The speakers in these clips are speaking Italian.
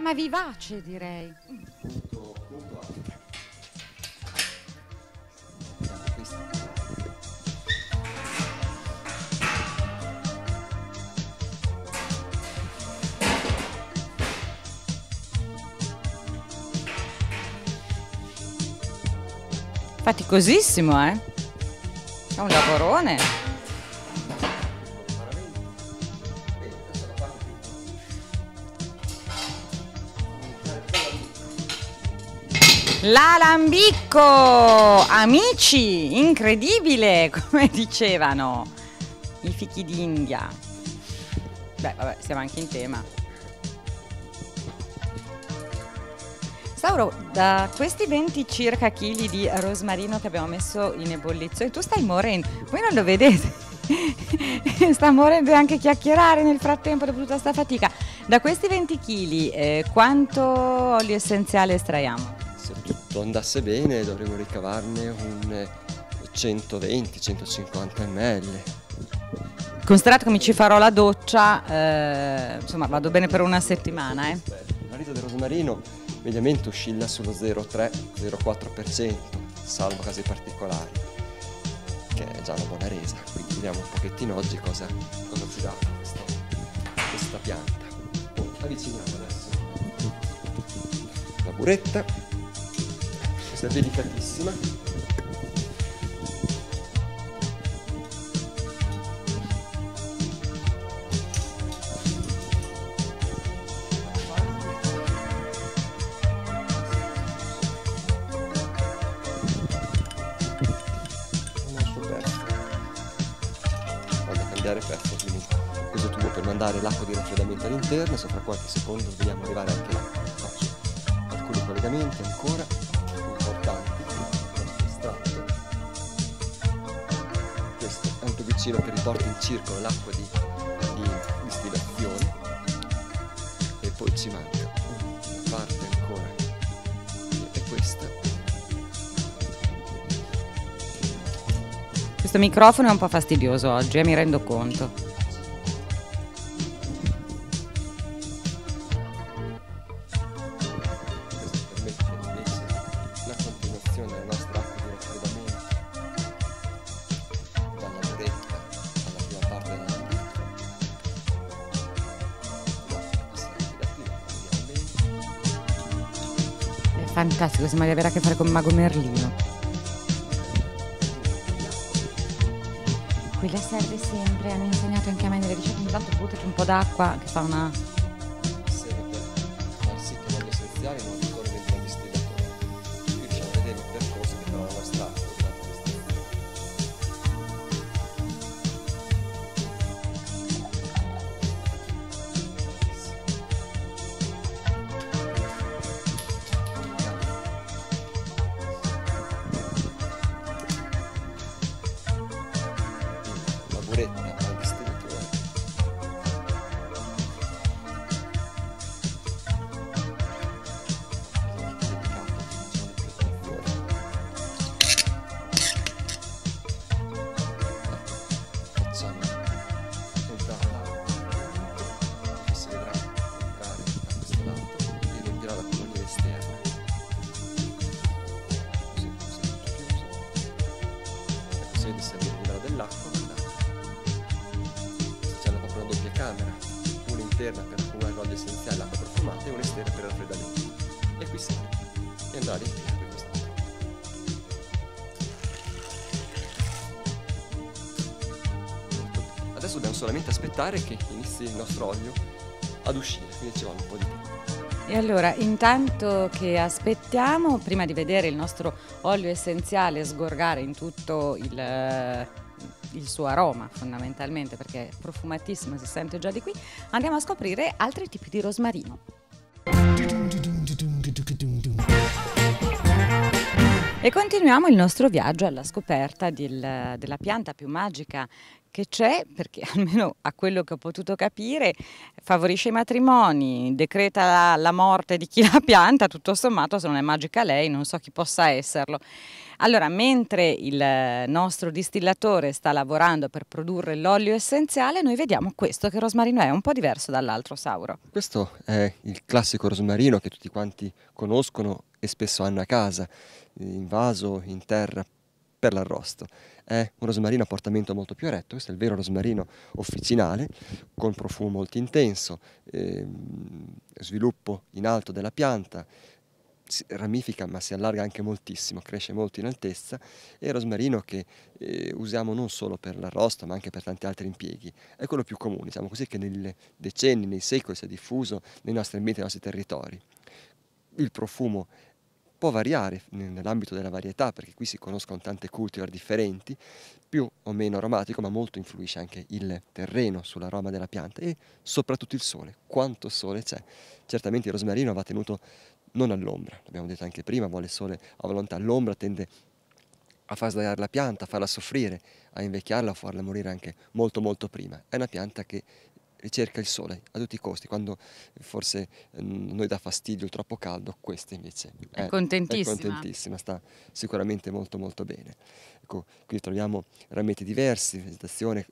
ma vivace direi. Molto alto. Faticosissimo, eh? È un lavorone. L'alambicco, amici, incredibile, come dicevano i fichi d'India. Beh, vabbè, siamo anche in tema. Sauro, da questi 20 circa chili di rosmarino che abbiamo messo in ebollizione, tu stai morendo, voi non lo vedete, sta morendo e anche chiacchierare nel frattempo dopo tutta sta fatica. Da questi 20 chili quanto olio essenziale estraiamo? Se tutto andasse bene dovremmo ricavarne un 120-150 ml. Considerato che mi ci farò la doccia, insomma vado bene per una settimana. Il marito del rosmarino mediamente oscilla sullo 0,3-0,4%, salvo casi particolari, che è già una buona resa. Quindi vediamo un pochettino oggi cosa ci dà questa pianta. Avviciniamo adesso la buretta, questa è delicatissima. Perfetto, quindi questo tubo per mandare l'acqua di raffreddamento all'interno. Se fra qualche secondo dobbiamo arrivare anche là. Faccio alcuni collegamenti ancora importanti. Questo estratto, questo è un tubicino che riporta in circolo l'acqua di distillazione, e poi ci manca una parte ancora che è questa. Questo microfono è un po' fastidioso oggi, mi rendo conto. Questo permette invece la continuazione della nostra acqua di raffreddamento dalla buretta alla prima parte della lampadina. È fantastico, sembra di avere a che fare con Mago Merlino. Quella serve sempre, hanno insegnato anche a me nelle ricette, ogni tanto buttati un po' d'acqua che fa una... Serve per far sì che l'olio essenziale non ritorni dentro al distillatore. Qui riusciamo a vedere il percorso che farà la nostra acqua durante il buretta al distillatore. Facciamo entrare l'acqua, che si vedrà entrare da questo lato e riempirà la colonnina esterna. Così, tutto chiuso. Ecco, si vede se arriva dell'acqua. Una doppia camera, una interna per accumulare l'olio essenziale, l'acqua profumata, e una esterna per il raffreddamento. E qui sale e andrà a riempire anche quest'acqua. Adesso dobbiamo solamente aspettare che inizi il nostro olio ad uscire, quindi ci vuole un po' di tempo. E allora, intanto che aspettiamo, prima di vedere il nostro olio essenziale sgorgare in tutto il suo aroma fondamentalmente, perché è profumatissimo, si sente già di qui, andiamo a scoprire altri tipi di rosmarino. E continuiamo il nostro viaggio alla scoperta della pianta più magica che c'è, perché almeno a quello che ho potuto capire favorisce i matrimoni, decreta la morte di chi la pianta, tutto sommato se non è magica lei, non so chi possa esserlo. Allora, mentre il nostro distillatore sta lavorando per produrre l'olio essenziale, noi vediamo questo che rosmarino è un po' diverso dall'altro, Sauro. Questo è il classico rosmarino che tutti quanti conoscono e spesso hanno a casa, in vaso, in terra, per l'arrosto. È un rosmarino a portamento molto più eretto, questo è il vero rosmarino officinale, con profumo molto intenso, sviluppo in alto della pianta, si ramifica ma si allarga anche moltissimo, cresce molto in altezza, e il rosmarino che usiamo non solo per l'arrosto ma anche per tanti altri impieghi. È quello più comune, diciamo così, che nei decenni, nei secoli si è diffuso nei nostri ambienti, nei nostri territori. Il profumo può variare nell'ambito della varietà, perché qui si conoscono tante cultivar differenti, più o meno aromatico, ma molto influisce anche il terreno sull'aroma della pianta e soprattutto il sole, quanto sole c'è. Certamente il rosmarino va tenuto non all'ombra, l'abbiamo detto anche prima, vuole sole a volontà. L'ombra tende a far sdraiare la pianta, a farla soffrire, a invecchiarla, a farla morire anche molto molto prima. È una pianta che ricerca il sole a tutti i costi, quando forse noi dà fastidio il troppo caldo, questa invece È contentissima. è contentissima, sta sicuramente molto molto bene. Ecco, qui troviamo rametti diversi, vegetazione,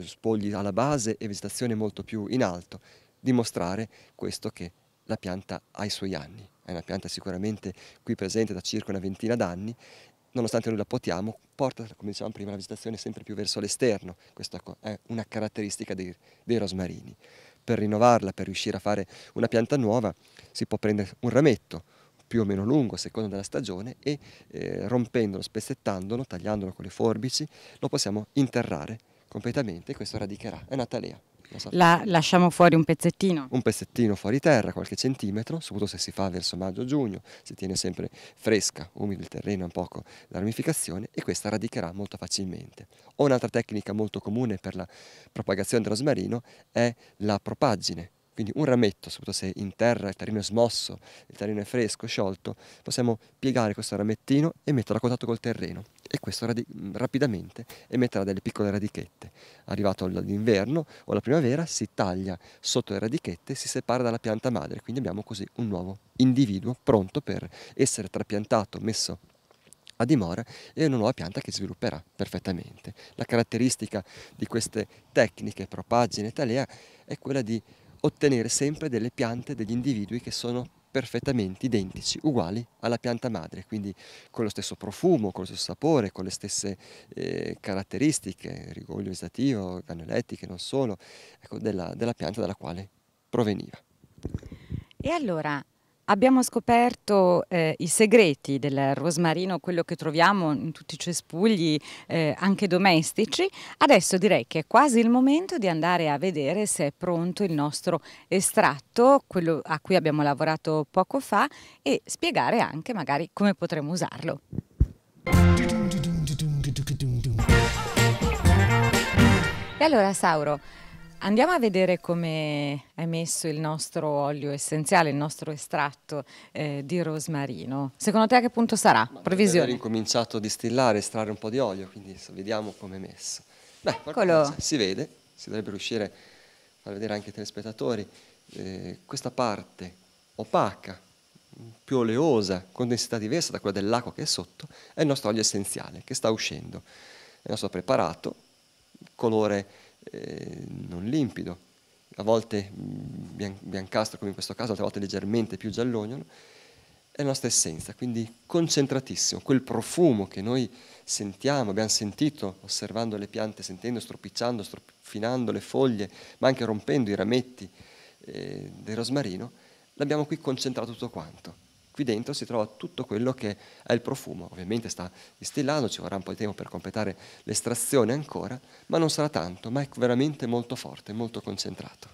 spogli alla base e vegetazione molto più in alto, dimostrare questo che la pianta ha i suoi anni. È una pianta sicuramente qui presente da circa una ventina d'anni, nonostante noi la potiamo, porta, come dicevamo prima, la vegetazione sempre più verso l'esterno. Questa è una caratteristica dei rosmarini. Per rinnovarla, per riuscire a fare una pianta nuova, si può prendere un rametto più o meno lungo a seconda della stagione e rompendolo, spezzettandolo, tagliandolo con le forbici, lo possiamo interrare completamente e questo radicherà. È una talea. Lasciamo fuori un pezzettino. Un pezzettino fuori terra, qualche centimetro, soprattutto se si fa verso maggio-giugno, si tiene sempre fresca, umido il terreno, un poco la ramificazione, e questa radicherà molto facilmente. O un'altra tecnica molto comune per la propagazione del rosmarino è la propaggine. Quindi un rametto, soprattutto se in terra il terreno è smosso, il terreno è fresco, sciolto, possiamo piegare questo ramettino e metterlo a contatto col terreno e questo rapidamente emetterà delle piccole radichette. Arrivato l'inverno o la primavera si taglia sotto le radichette e si separa dalla pianta madre, quindi abbiamo così un nuovo individuo pronto per essere trapiantato, messo a dimora, e una nuova pianta che svilupperà perfettamente. La caratteristica di queste tecniche, propaggine e talea, è quella di ottenere sempre delle piante, degli individui che sono perfettamente identici, uguali alla pianta madre, quindi con lo stesso profumo, con lo stesso sapore, con le stesse caratteristiche, rigoglio vegetativo, organolettiche, non solo, ecco, della pianta dalla quale proveniva. E allora abbiamo scoperto i segreti del rosmarino, quello che troviamo in tutti i cespugli, anche domestici. Adesso direi che è quasi il momento di andare a vedere se è pronto il nostro estratto, quello a cui abbiamo lavorato poco fa, e spiegare anche magari come potremo usarlo. E allora, Sauro, andiamo a vedere come è messo il nostro olio essenziale, il nostro estratto di rosmarino. Secondo te a che punto sarà? Previsione? Ho incominciato a distillare, estrarre un po' di olio, quindi vediamo come è messo. Beh, Eccolo. si vede, si dovrebbe riuscire a far vedere anche ai telespettatori, questa parte opaca, più oleosa, con densità diversa da quella dell'acqua che è sotto, è il nostro olio essenziale che sta uscendo. È il nostro preparato, colore non limpido, a volte biancastro come in questo caso, altre volte leggermente più giallognolo, è la nostra essenza, quindi concentratissimo, quel profumo che noi sentiamo, abbiamo sentito osservando le piante, sentendo, stropicciando, strofinando le foglie, ma anche rompendo i rametti del rosmarino, l'abbiamo qui concentrato tutto quanto. Qui dentro si trova tutto quello che è il profumo, ovviamente sta distillando, ci vorrà un po' di tempo per completare l'estrazione ancora, ma non sarà tanto, ma è veramente molto forte, molto concentrato.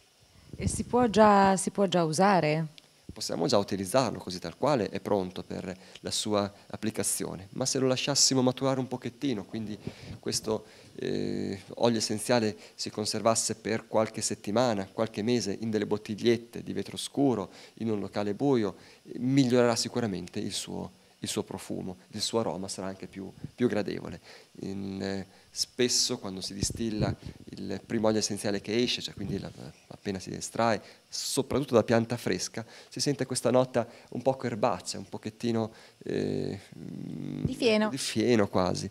E si può già usare? Possiamo già utilizzarlo così tal quale, è pronto per la sua applicazione, ma se lo lasciassimo maturare un pochettino, quindi questo olio essenziale si conservasse per qualche settimana, qualche mese in delle bottigliette di vetro scuro, in un locale buio, migliorerà sicuramente il suo profumo, il suo aroma sarà anche più gradevole. spesso quando si distilla il primo olio essenziale che esce, cioè quindi appena si estrae, soprattutto da pianta fresca, si sente questa nota un poco erbacea, un pochettino di fieno quasi,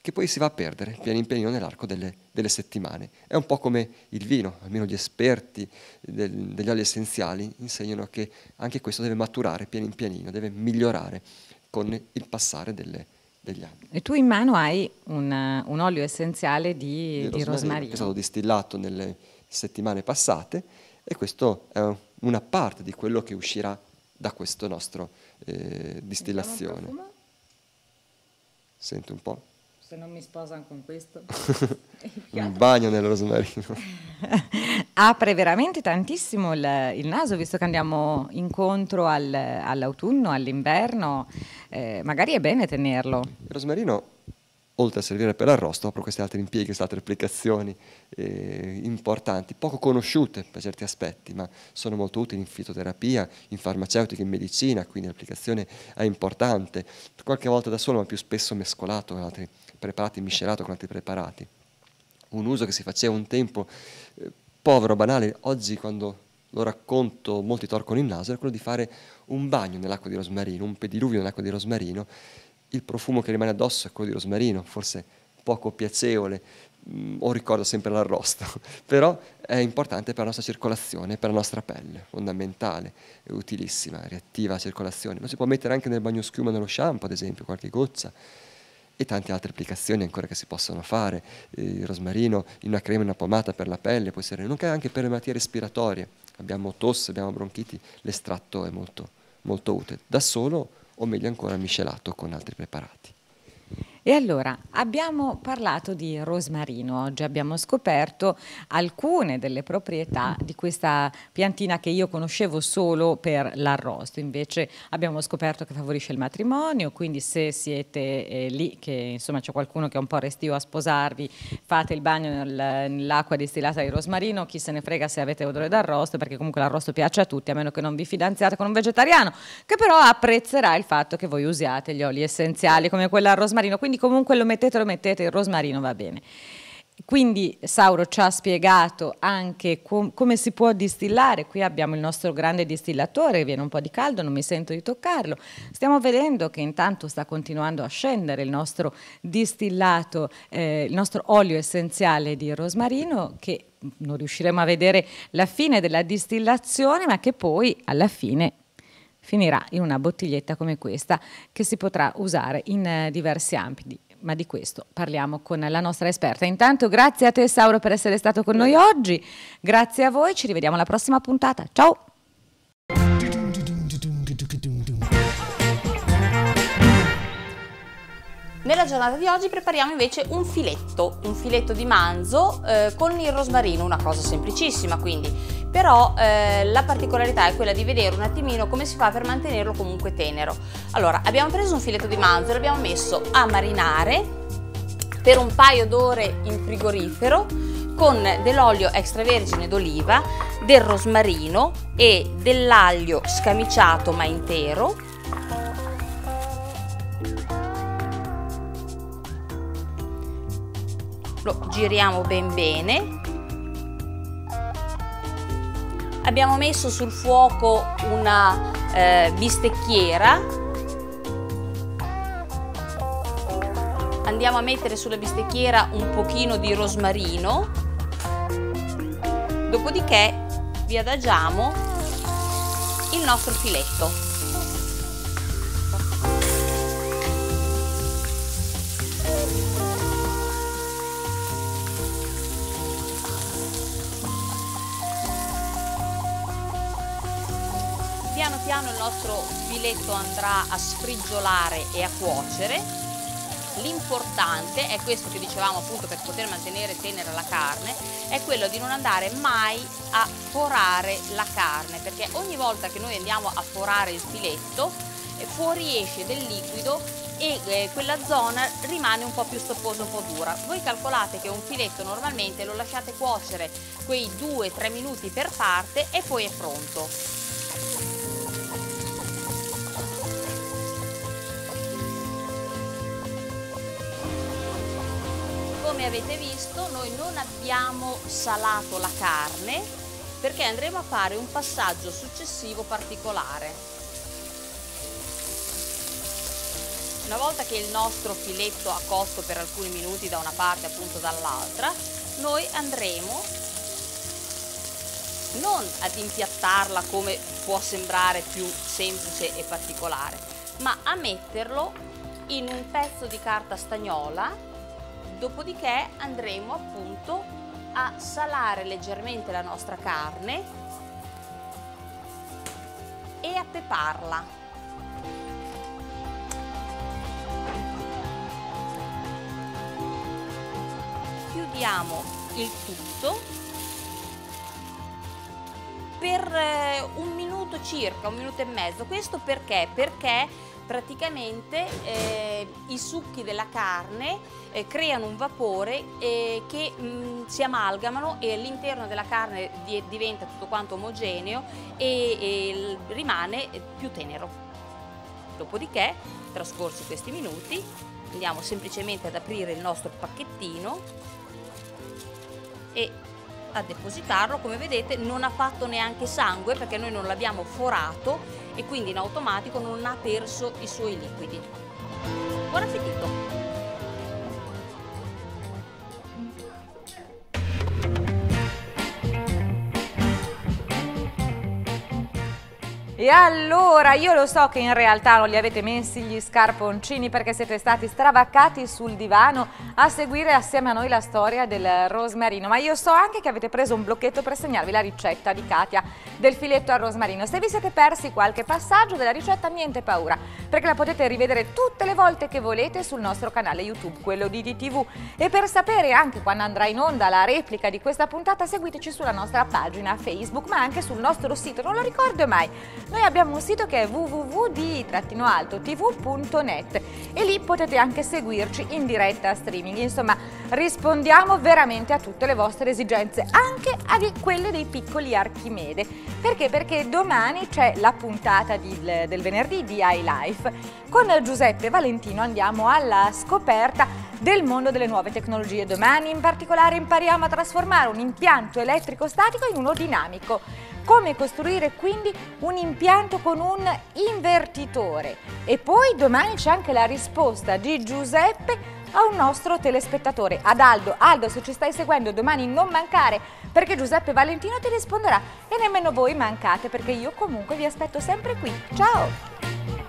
che poi si va a perdere pian pianino nell'arco delle settimane. È un po' come il vino, almeno gli esperti degli oli essenziali insegnano che anche questo deve maturare pian pianino, deve migliorare con il passare degli anni. E tu in mano hai un olio essenziale di rosmarino. Che è stato distillato nelle settimane passate, e questo è una parte di quello che uscirà da questo nostro distillazione. Senti un po'? Se non mi sposano con questo. Un bagno nel rosmarino. Apre veramente tantissimo il naso, visto che andiamo incontro all'autunno, all'inverno, magari è bene tenerlo. Il rosmarino, oltre a servire per l'arrosto, ha questi altri impieghi, queste altre applicazioni importanti, poco conosciute per certi aspetti, ma sono molto utili in fitoterapia, in farmaceutica, in medicina, quindi l'applicazione è importante, qualche volta da solo, ma più spesso mescolato con altri preparati, miscelato con altri preparati. Un uso che si faceva un tempo povero, banale, oggi quando lo racconto molti torcono il naso, è quello di fare un bagno nell'acqua di rosmarino, un pediluvio nell'acqua di rosmarino. Il profumo che rimane addosso è quello di rosmarino, forse poco piacevole, o ricordo sempre l'arrosto, però è importante per la nostra circolazione, per la nostra pelle, fondamentale, è utilissima, riattiva la circolazione. Lo si può mettere anche nel bagnoschiuma, nello shampoo, ad esempio, qualche goccia, e tante altre applicazioni ancora che si possono fare. Il rosmarino in una crema, in una pomata per la pelle, può essere nonché anche per le malattie respiratorie. Abbiamo tosse, abbiamo bronchiti, l'estratto è molto, molto utile, da solo o meglio ancora miscelato con altri preparati. E allora, abbiamo parlato di rosmarino, oggi abbiamo scoperto alcune delle proprietà di questa piantina che io conoscevo solo per l'arrosto, invece abbiamo scoperto che favorisce il matrimonio, quindi se siete lì, che insomma c'è qualcuno che è un po' restio a sposarvi, fate il bagno nell'acqua distillata di rosmarino, chi se ne frega se avete odore d'arrosto, perché comunque l'arrosto piace a tutti, a meno che non vi fidanziate con un vegetariano, che però apprezzerà il fatto che voi usiate gli oli essenziali come quello al rosmarino, quindi comunque lo mettete, il rosmarino va bene. Quindi Sauro ci ha spiegato anche come si può distillare. Qui abbiamo il nostro grande distillatore, viene un po' di caldo, non mi sento di toccarlo. Stiamo vedendo che intanto sta continuando a scendere il nostro distillato, il nostro olio essenziale di rosmarino, che non riusciremo a vedere la fine della distillazione, ma che poi alla fine finirà in una bottiglietta come questa, che si potrà usare in diversi ambiti, ma di questo parliamo con la nostra esperta. Intanto grazie a te Sauro per essere stato con noi oggi, grazie a voi, ci rivediamo alla prossima puntata, ciao! Nella giornata di oggi prepariamo invece un filetto di manzo con il rosmarino, una cosa semplicissima quindi, però la particolarità è quella di vedere un attimino come si fa per mantenerlo comunque tenero. Allora, abbiamo preso un filetto di manzo e l'abbiamo messo a marinare per un paio d'ore in frigorifero con dell'olio extravergine d'oliva, del rosmarino e dell'aglio scamiciato ma intero. Lo giriamo ben bene. Abbiamo messo sul fuoco una bistecchiera. Andiamo a mettere sulla bistecchiera un pochino di rosmarino. Dopodiché vi adagiamo il nostro filetto. Piano piano il nostro filetto andrà a sfrigiolare e a cuocere. L'importante è questo che dicevamo appunto per poter mantenere tenera la carne, è quello di non andare mai a forare la carne, perché ogni volta che noi andiamo a forare il filetto fuoriesce del liquido e quella zona rimane un po' più stopposa, un po' dura. Voi calcolate che un filetto normalmente lo lasciate cuocere quei 2-3 minuti per parte e poi è pronto. Come come avete visto noi non abbiamo salato la carne perché andremo a fare un passaggio successivo particolare. Una volta che il nostro filetto ha cotto per alcuni minuti da una parte appunto dall'altra, noi andremo non ad impiattarla come può sembrare più semplice e particolare, ma a metterlo in un pezzo di carta stagnola, dopodiché andremo appunto a salare leggermente la nostra carne e a peparla. Chiudiamo il tutto per un minuto circa, un minuto e mezzo. Questo perché? Perché praticamente i succhi della carne creano un vapore che si amalgamano e all'interno della carne diventa tutto quanto omogeneo e rimane più tenero. Dopodiché, trascorsi questi minuti, andiamo semplicemente ad aprire il nostro pacchettino e a depositarlo. Come vedete non ha fatto neanche sangue perché noi non l'abbiamo forato e quindi in automatico non ha perso i suoi liquidi. Buon appetito! E allora, io lo so che in realtà non li avete messi gli scarponcini perché siete stati stravaccati sul divano a seguire assieme a noi la storia del rosmarino, ma io so anche che avete preso un blocchetto per segnarvi la ricetta di Katia del filetto al rosmarino. Se vi siete persi qualche passaggio della ricetta, niente paura, perché la potete rivedere tutte le volte che volete sul nostro canale YouTube, quello di DTV. E per sapere anche quando andrà in onda la replica di questa puntata, seguiteci sulla nostra pagina Facebook, ma anche sul nostro sito, non lo ricordo mai. Noi abbiamo un sito che è www.di-tv.net e lì potete anche seguirci in diretta streaming. Insomma, rispondiamo veramente a tutte le vostre esigenze, anche a quelle dei piccoli Archimede. Perché? Perché domani c'è la puntata del venerdì di iLife. Con Giuseppe Valentino andiamo alla scoperta del mondo delle nuove tecnologie. Domani in particolare impariamo a trasformare un impianto elettrico statico in uno dinamico. Come costruire quindi un impianto con un invertitore. E poi domani c'è anche la risposta di Giuseppe a un nostro telespettatore, ad Aldo. Aldo, se ci stai seguendo domani non mancare, perché Giuseppe Valentino ti risponderà e nemmeno voi mancate, perché io comunque vi aspetto sempre qui. Ciao!